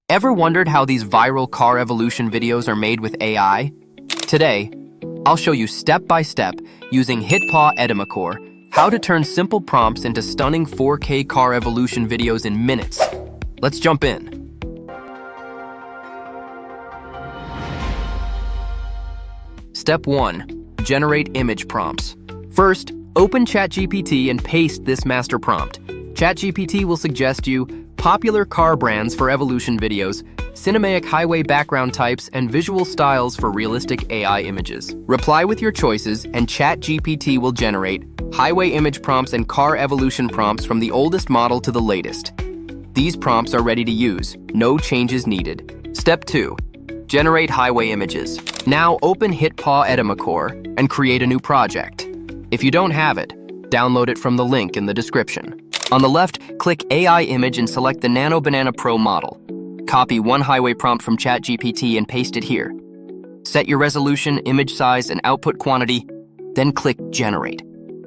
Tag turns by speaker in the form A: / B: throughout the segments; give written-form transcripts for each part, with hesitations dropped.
A: Ever wondered how these viral car evolution videos are made with AI? Today, I'll show you step by step, using HitPaw Edimakor, how to turn simple prompts into stunning 4K car evolution videos in minutes. Let's jump in. Step 1. Generate image prompts. First, open ChatGPT and paste this master prompt. ChatGPT will suggest you popular car brands for evolution videos, cinematic highway background types, and visual styles for realistic AI images. Reply with your choices, and ChatGPT will generate highway image prompts and car evolution prompts from the oldest model to the latest. These prompts are ready to use, no changes needed. Step 2. Generate highway images. Now open HitPaw Edimakor and create a new project. If you don't have it, download it from the link in the description. On the left, click AI image and select the Nano Banana Pro model. Copy one highway prompt from ChatGPT and paste it here. Set your resolution, image size, and output quantity, then click Generate.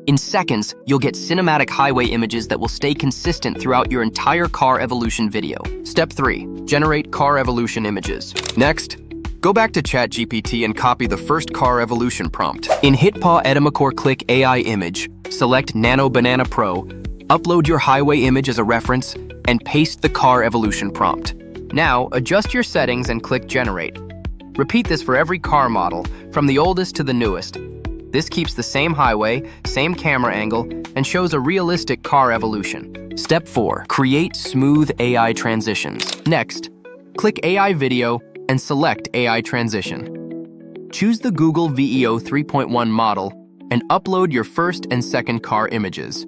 A: In seconds, you'll get cinematic highway images that will stay consistent throughout your entire car evolution video. Step 3. Generate car evolution images. Next, go back to ChatGPT and copy the first car evolution prompt. In HitPaw Edimakor, click AI image, select Nano Banana Pro, upload your highway image as a reference, and paste the car evolution prompt. Now, adjust your settings and click Generate. Repeat this for every car model, from the oldest to the newest. This keeps the same highway, same camera angle, and shows a realistic car evolution. Step 4. Create smooth AI transitions. Next, click AI Video and select AI Transition. Choose the Google VEO 3.1 model and upload your first and second car images.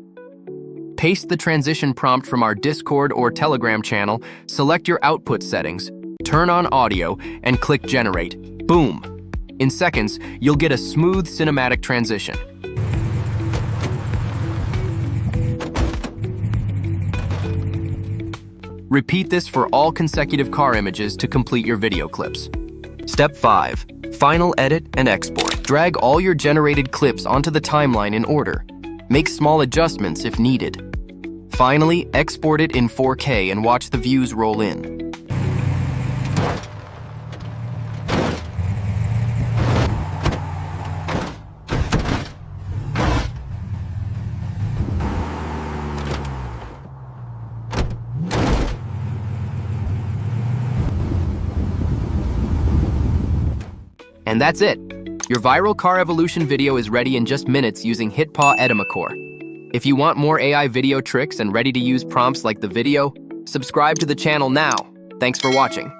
A: Paste the transition prompt from our Discord or Telegram channel, select your output settings, turn on audio, and click Generate. Boom! In seconds, you'll get a smooth cinematic transition. Repeat this for all consecutive car images to complete your video clips. Step 5. Final edit and export. Drag all your generated clips onto the timeline in order. Make small adjustments if needed. Finally, export it in 4K and watch the views roll in. And that's it. Your viral car evolution video is ready in just minutes using HitPaw Edimakor. If you want more AI video tricks and ready-to-use prompts like the video, subscribe to the channel now. Thanks for watching.